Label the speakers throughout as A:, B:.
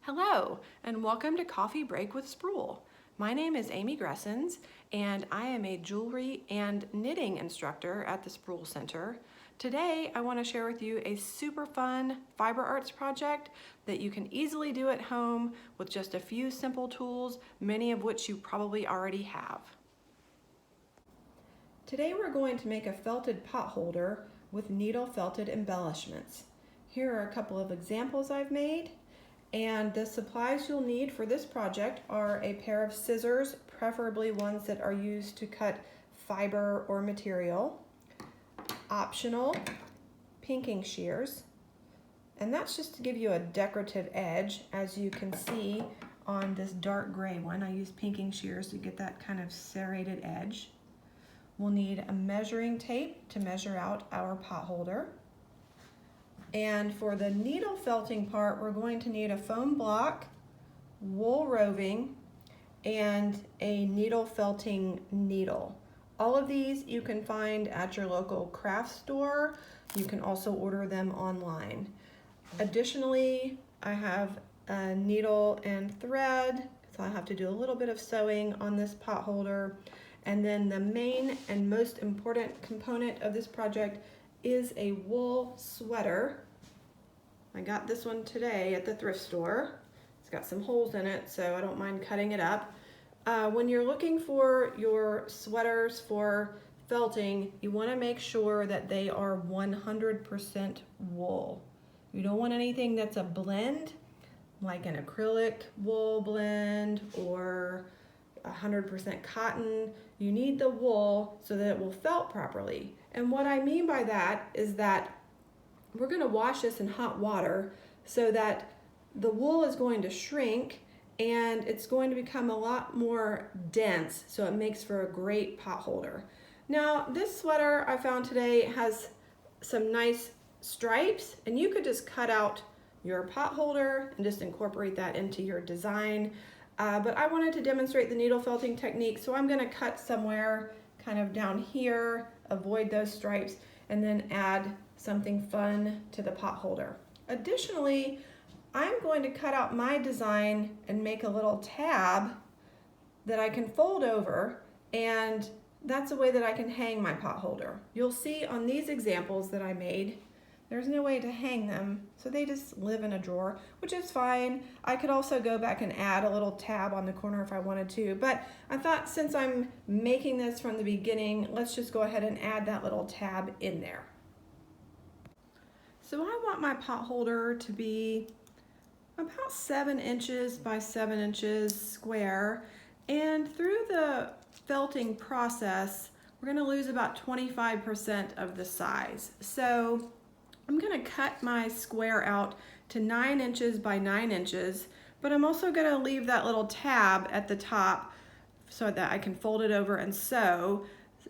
A: Hello, and welcome to Coffee Break with Spruill. My name is Amy Gresens, and I am a jewelry and knitting instructor at the Spruill Center. Today, I want to share with you a super fun fiber arts project that you can easily do at home with just a few simple tools, many of which you probably already have. Today, we're going to make a felted pot holder with needle felted embellishments. Here are a couple of examples I've made. And the supplies you'll need for this project are a pair of scissors, preferably ones that are used to cut fiber or material, optional pinking shears, and that's just to give you a decorative edge. As you can see on this dark gray one, I use pinking shears to get that kind of serrated edge. We'll need a measuring tape to measure out our pot holder. And for the needle felting part, we're going to need a foam block, wool roving, and a needle felting needle. All of these you can find at your local craft store. You can also order them online. Additionally, I have a needle and thread, so I have to do a little bit of sewing on this pot holder. And then the main and most important component of this project is a wool sweater. I got this one today at the thrift store. It's got some holes in it, so I don't mind cutting it up. When you're looking for your sweaters for felting, you want to make sure that they are 100% wool. You don't want anything that's a blend, like an acrylic wool blend or 100% cotton. You need the wool so that it will felt properly. And what I mean by that is that we're going to wash this in hot water so that the wool is going to shrink and it's going to become a lot more dense, so it makes for a great pot holder. Now, this sweater I found today has some nice stripes, and you could just cut out your pot holder and just incorporate that into your design. But I wanted to demonstrate the needle felting technique, so I'm going to cut somewhere kind of down here, avoid those stripes, and then add something fun to the pot holder. Additionally, I'm going to cut out my design and make a little tab that I can fold over, and that's a way that I can hang my pot holder. You'll see on these examples that I made, there's no way to hang them, so they just live in a drawer, which is fine. I could also go back and add a little tab on the corner if I wanted to, but I thought since I'm making this from the beginning, let's just go ahead and add that little tab in there. So I want my pot holder to be about 7 inches by 7 inches square, and through the felting process, we're going to lose about 25% of the size. So I'm going to cut my square out to 9 inches by 9 inches, but I'm also going to leave that little tab at the top so that I can fold it over and sew.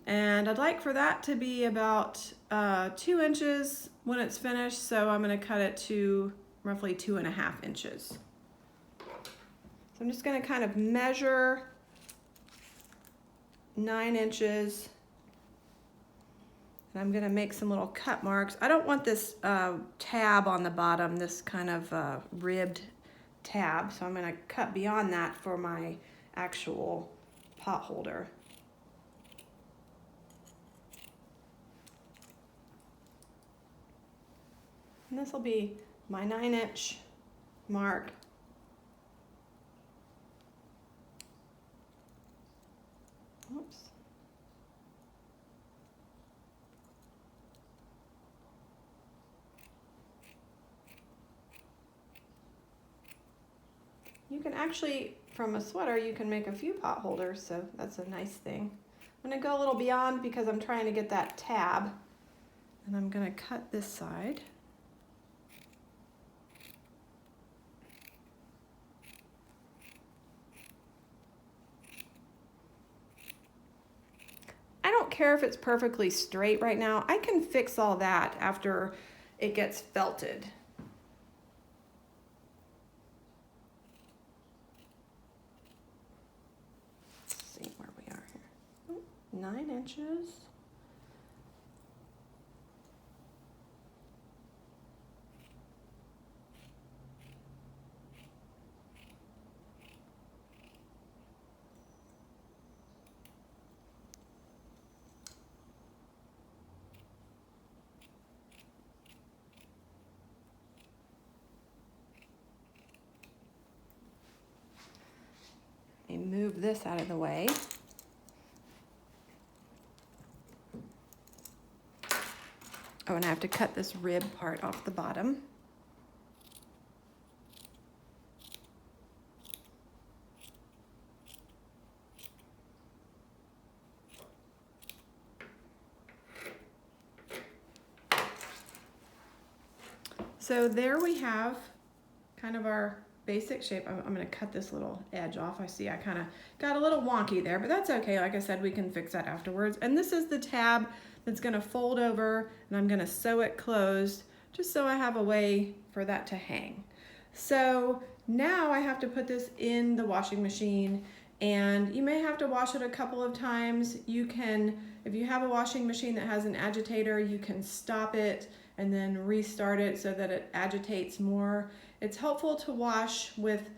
A: And I'd like for that to be about 2 inches when it's finished, so I'm going to cut it to roughly 2.5 inches. So I'm just going to kind of measure 9 inches. And I'm going to make some little cut marks. I don't want this tab on the bottom, this kind of ribbed tab, so I'm going to cut beyond that for my actual pot holder. And this will be my 9-inch mark. Oops. You can actually, from a sweater, you can make a few pot holders, so that's a nice thing. I'm going to go a little beyond because I'm trying to get that tab, and I'm going to cut this side. I don't care if it's perfectly straight right now. I can fix all that after it gets felted. Let's see where we are here. 9 inches. move this out of the way. Oh, and I have to cut this rib part off the bottom. So there we have kind of our basic shape. I'm going to cut this little edge off. I see I kind of got a little wonky there, but that's okay. Like I said, we can fix that afterwards. And this is the tab that's going to fold over, and I'm going to sew it closed just so I have a way for that to hang. So now I have to put this in the washing machine, and you may have to wash it a couple of times. You can, if you have a washing machine that has an agitator, you can stop it and then restart it so that it agitates more. It's helpful to wash with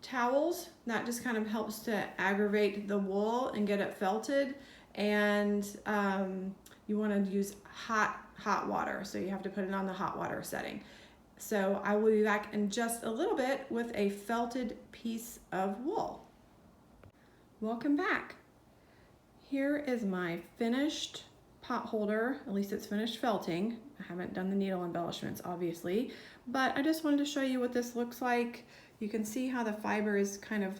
A: towels. That just kind of helps to aggravate the wool and get it felted. And you want to use hot water, so you have to put it on the hot water setting. So I will be back in just a little bit with a felted piece of wool. Welcome back. Here is my finished pot holder. At least it's finished felting. I haven't done the needle embellishments, obviously, but I just wanted to show you what this looks like. You can see how the fiber is kind of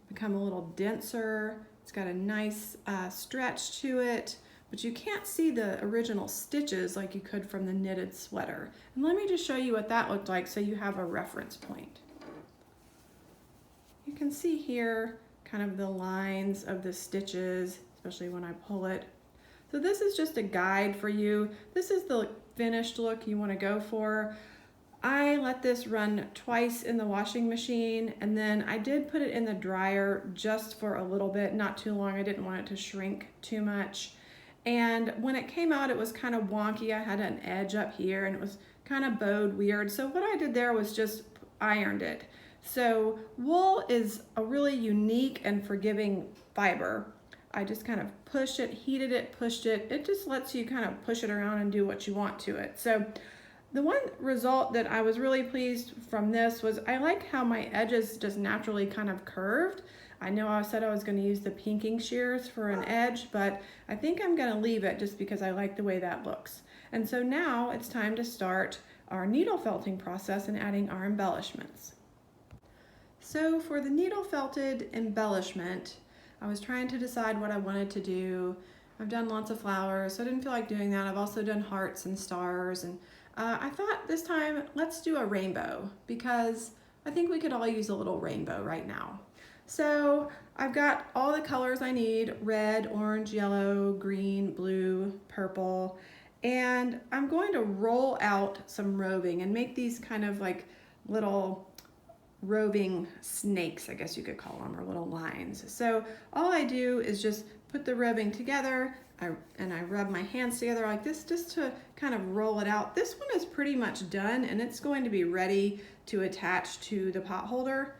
A: become a little denser. It's got a nice stretch to it, but you can't see the original stitches like you could from the knitted sweater. And let me just show you what that looked like so you have a reference point. You can see here kind of the lines of the stitches, especially when I pull it. So this is just a guide for you. This is the finished look you want to go for. I let this run twice in the washing machine, and then I did put it in the dryer just for a little bit, not too long. I didn't want it to shrink too much. And when it came out, it was kind of wonky. I had an edge up here and it was kind of bowed weird. So what I did there was just ironed it. So wool is a really unique and forgiving fiber. I just kind of pushed it, heated it, pushed it. It just lets you kind of push it around and do what you want to it. So the one result that I was really pleased from this was I like how my edges just naturally kind of curved. I know I said I was going to use the pinking shears for an edge, but I think I'm going to leave it just because I like the way that looks. And so now it's time to start our needle felting process and adding our embellishments. So for the needle felted embellishment, I was trying to decide what I wanted to do. I've done lots of flowers, so I didn't feel like doing that. I've also done hearts and stars, and I thought this time let's do a rainbow because I think we could all use a little rainbow right now. So I've got all the colors I need: red, orange, yellow, green, blue, purple, and I'm going to roll out some roving and make these kind of like little roving snakes, I guess you could call them, or little lines. So all I do is just put the roving together, and I rub my hands together like this just to kind of roll it out. This one is pretty much done, and it's going to be ready to attach to the pot holder.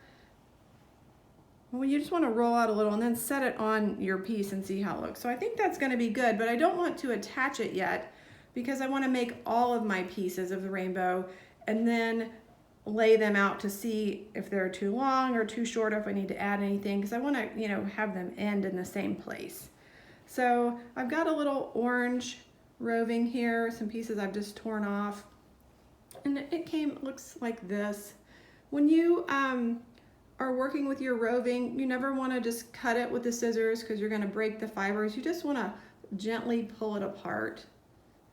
A: Well, you just want to roll out a little and then set it on your piece and see how it looks. So I think that's going to be good, but I don't want to attach it yet because I want to make all of my pieces of the rainbow and then lay them out to see if they're too long or too short, or if I need to add anything, because I want to, have them end in the same place. So I've got a little orange roving here, some pieces I've just torn off, and it looks like this. When you are working with your roving, you never want to just cut it with the scissors because you're going to break the fibers. You just want to gently pull it apart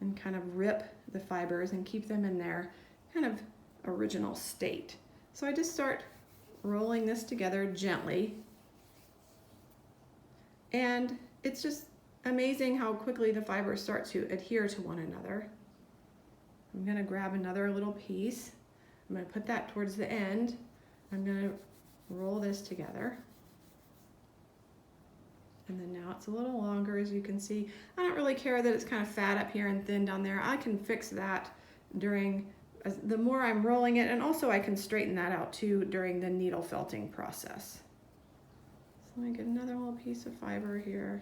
A: and kind of rip the fibers and keep them in their kind of original state. So I just start rolling this together gently, and it's just amazing how quickly the fibers start to adhere to one another. I'm going to grab another little piece. I'm going to put that towards the end. I'm going to roll this together, and then now it's a little longer, as you can see. I don't really care that it's kind of fat up here and thin down there. I can fix that the more I'm rolling it, and also I can straighten that out too during the needle felting process. So let me get another little piece of fiber here.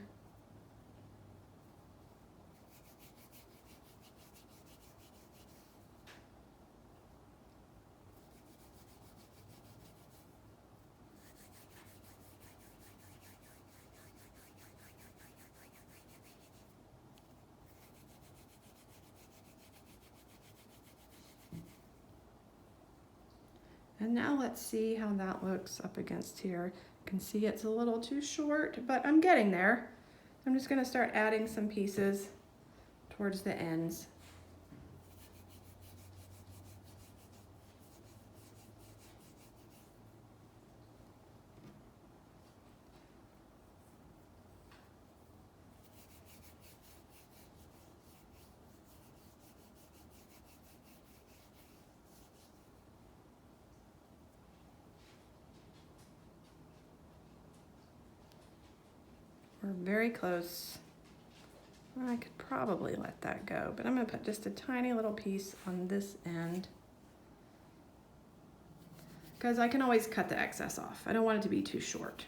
A: And now let's see how that looks up against here. You can see it's a little too short, but I'm getting there. I'm just gonna start adding some pieces towards the ends. We're very close. I could probably let that go, but I'm gonna put just a tiny little piece on this end because I can always cut the excess off. I don't want it to be too short.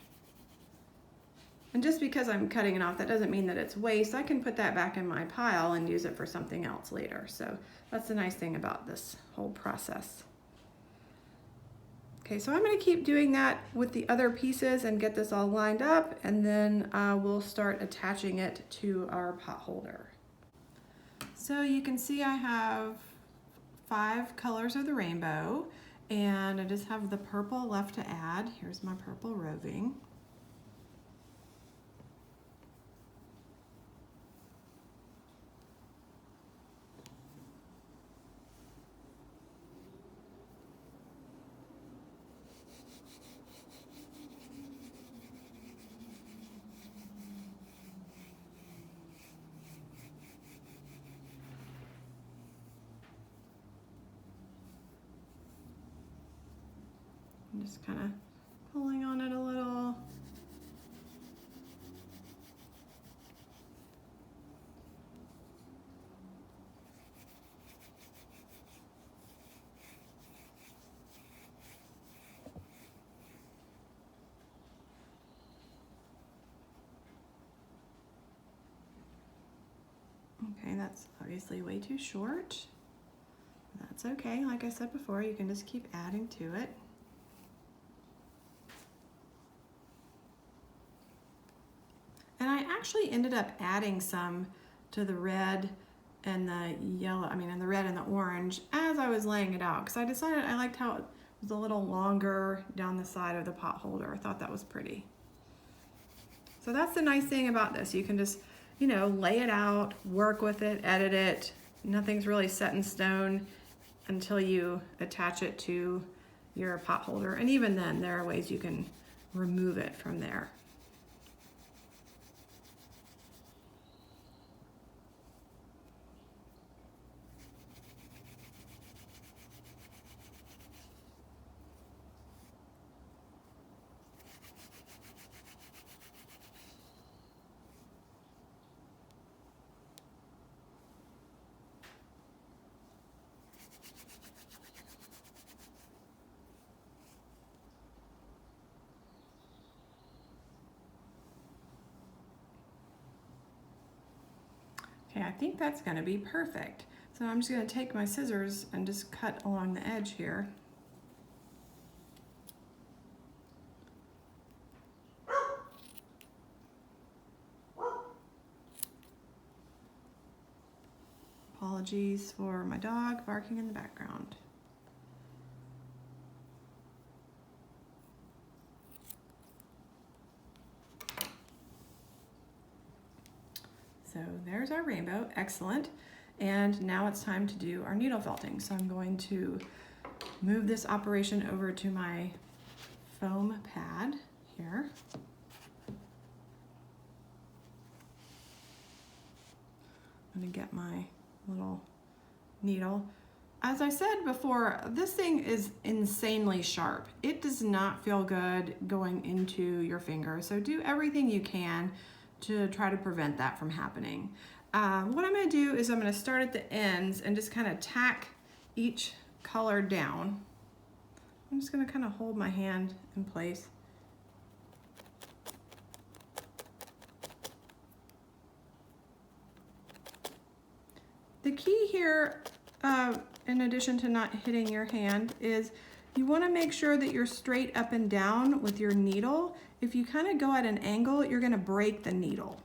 A: And just because I'm cutting it off, that doesn't mean that it's waste. I can put that back in my pile and use it for something else later. So that's the nice thing about this whole process. Okay, so I'm gonna keep doing that with the other pieces and get this all lined up, and then we'll start attaching it to our pot holder. So you can see I have 5 colors of the rainbow, and I just have the purple left to add. Here's my purple roving. I'm just kind of pulling on it a little. Okay, that's obviously way too short. That's okay. Like I said before, you can just keep adding to it. And I actually ended up adding some to the red and the yellow, and the red and the orange as I was laying it out, because I decided I liked how it was a little longer down the side of the pot holder. I thought that was pretty. So that's the nice thing about this. You can just, lay it out, work with it, edit it. Nothing's really set in stone until you attach it to your pot holder. And even then, there are ways you can remove it from there. Okay, I think that's going to be perfect. So I'm just going to take my scissors and just cut along the edge here. Apologies for my dog barking in the background. So there's our rainbow, excellent. And now it's time to do our needle felting. So I'm going to move this operation over to my foam pad here. I'm gonna get my little needle. As I said before, this thing is insanely sharp. It does not feel good going into your finger. So do everything you can to try to prevent that from happening. What I'm going to do is I'm going to start at the ends and just kind of tack each color down. I'm just going to kind of hold my hand in place. The key here, in addition to not hitting your hand, is you want to make sure that you're straight up and down with your needle. If you kind of go at an angle, you're going to break the needle.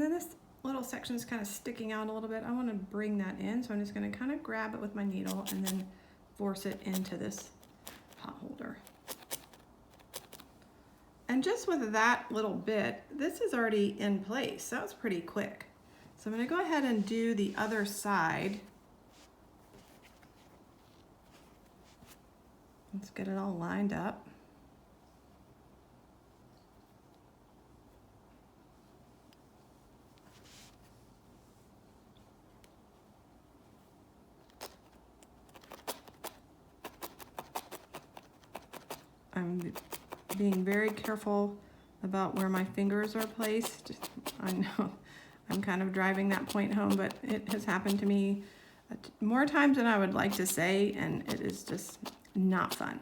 A: then this little section is kind of sticking out a little bit. I want to bring that in, so I'm just going to kind of grab it with my needle and then force it into this pot holder. And just with that little bit, this is already in place. That was pretty quick. So I'm going to go ahead and do the other side. Let's get it all lined up. I'm being very careful about where my fingers are placed. I know I'm kind of driving that point home, but it has happened to me more times than I would like to say, and it is just not fun.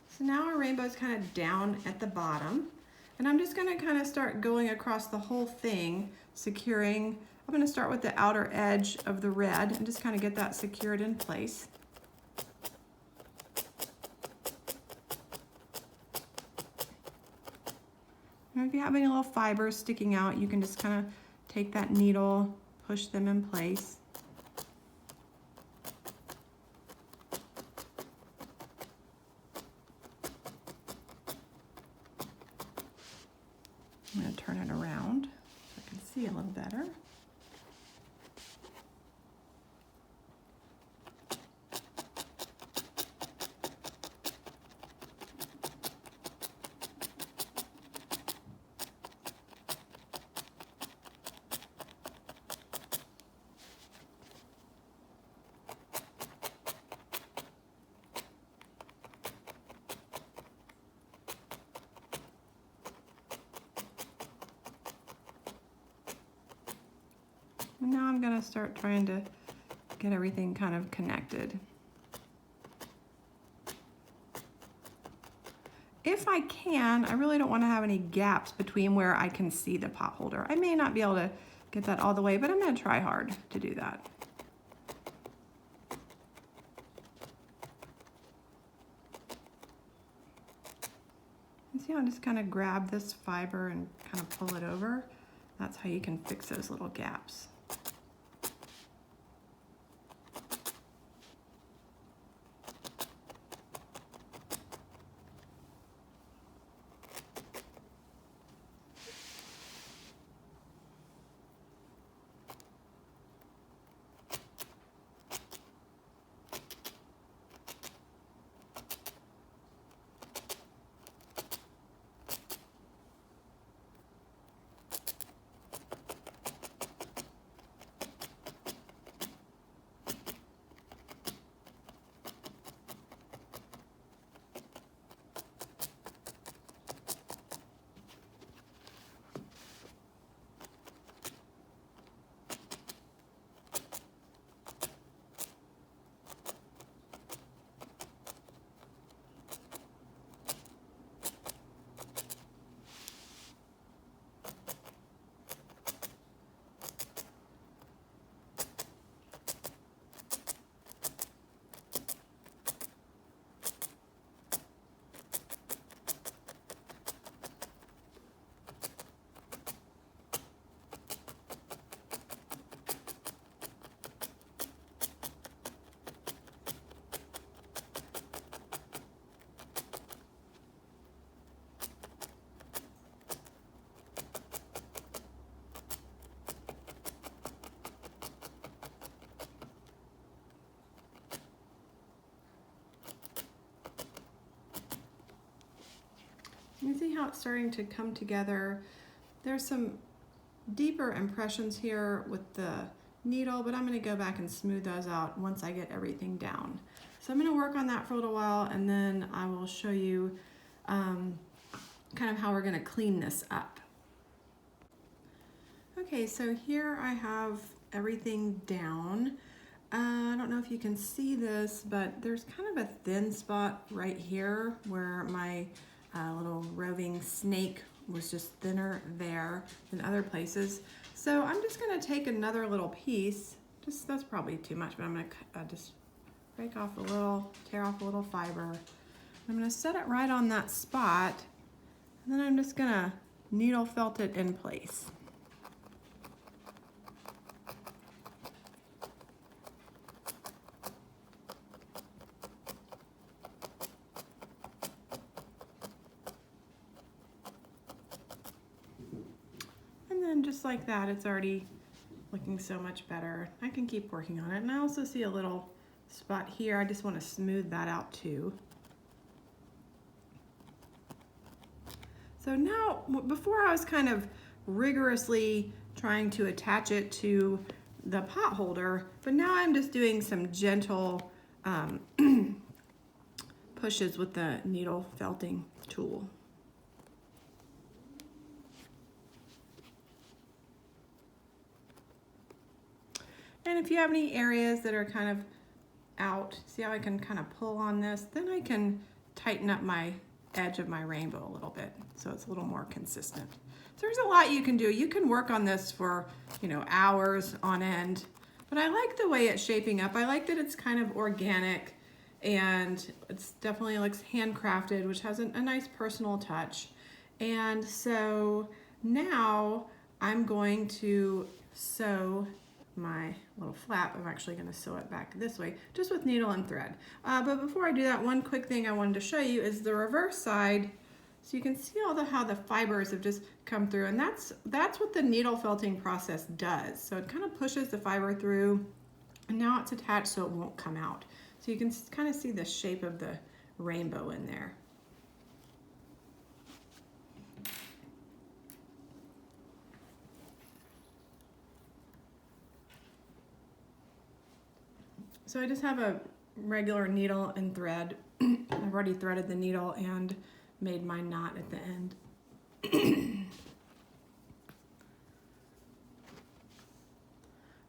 A: So now our rainbow is kind of down at the bottom, and I'm just going to kind of start going across the whole thing, securing. I'm going to start with the outer edge of the red and just kind of get that secured in place. And if you have any little fibers sticking out, you can just kind of take that needle, push them in place. I'm going to turn it around so I can see a little better. And now I'm going to start trying to get everything kind of connected. If I can, I really don't want to have any gaps between where I can see the pot holder. I may not be able to get that all the way, but I'm going to try hard to do that. And see how I just kind of grab this fiber and kind of pull it over? That's how you can fix those little gaps. You see how it's starting to come together. There's some deeper impressions here with the needle, but I'm going to go back and smooth those out once I get everything down. So I'm going to work on that for a little while, and then I will show you kind of how we're going to clean this up. Okay, so here I have everything down. I don't know if you can see this, but there's kind of a thin spot right here where my little roving snake was just thinner there than other places. So I'm just going to take another little piece. That's probably too much, but I'm going to just break off a little, tear off a little fiber. I'm going to set it right on that spot, and then I'm just going to needle felt it in place. And then just like that, it's already looking so much better. I can keep working on it. And I also see a little spot here. I just want to smooth that out too. So now, before I was kind of rigorously trying to attach it to the pot holder, but now I'm just doing some gentle pushes with the needle felting tool. And if you have any areas that are kind of out, see how I can kind of pull on this, then I can tighten up my edge of my rainbow a little bit so it's a little more consistent. So there's a lot you can do. You can work on this for, hours on end, but I like the way it's shaping up. I like that it's kind of organic and it's definitely looks handcrafted, which has a nice personal touch. And so now I'm going to sew my little flap. I'm actually going to sew it back this way, just with needle and thread. But before I do that, one quick thing I wanted to show you is the reverse side. So you can see how the fibers have just come through, and that's what the needle felting process does. So it kind of pushes the fiber through, and now it's attached so it won't come out. So you can kind of see the shape of the rainbow in there. So I just have a regular needle and thread. I've already threaded the needle and made my knot at the end.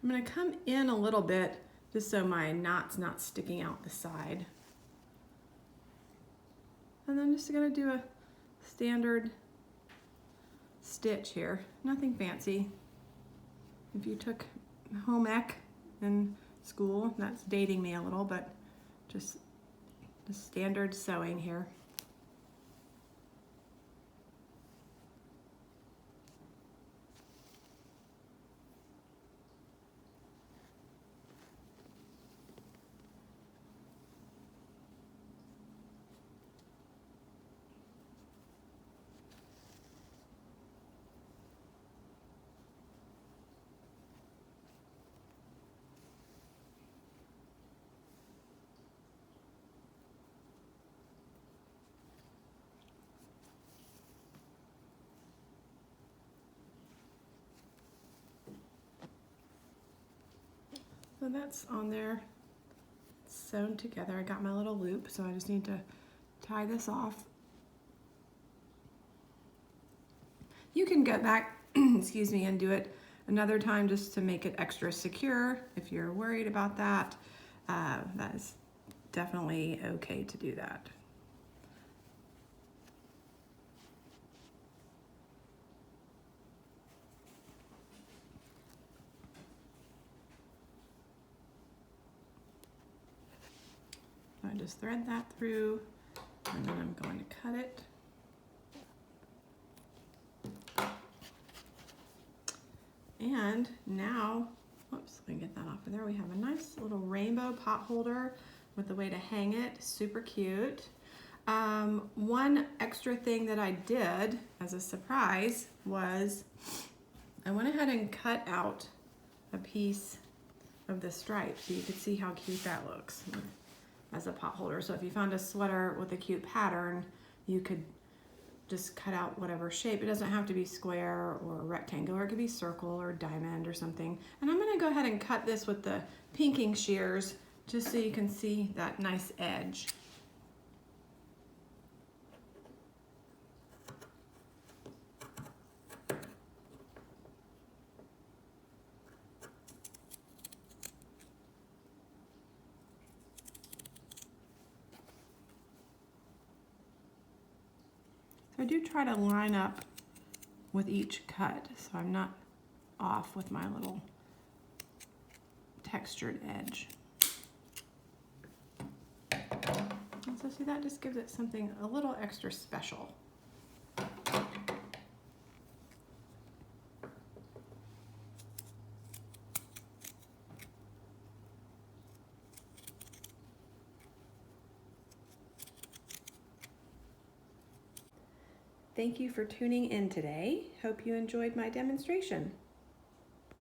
A: I'm going to come in a little bit just so my knot's not sticking out the side. And then just going to do a standard stitch here, nothing fancy. If you took home ec in school, that's dating me a little, but just the standard sewing here. So that's on there, it's sewn together. I got my little loop, so I just need to tie this off. You can go back, excuse me, and do it another time just to make it extra secure if you're worried about that. That is definitely okay to do that. I just thread that through, and then I'm going to cut it. And now, whoops, let me get that off of there. We have a nice little rainbow pot holder with a way to hang it, super cute. One extra thing that I did as a surprise was I went ahead and cut out a piece of the stripe so you could see how cute that looks as a pot holder. So if you found a sweater with a cute pattern, you could just cut out whatever shape. It doesn't have to be square or rectangular. It could be circle or diamond or something. And I'm gonna go ahead and cut this with the pinking shears just so you can see that nice edge. I do try to line up with each cut so I'm not off with my little textured edge. And so see, that just gives it something a little extra special. Thank you for tuning in today. Hope you enjoyed my demonstration.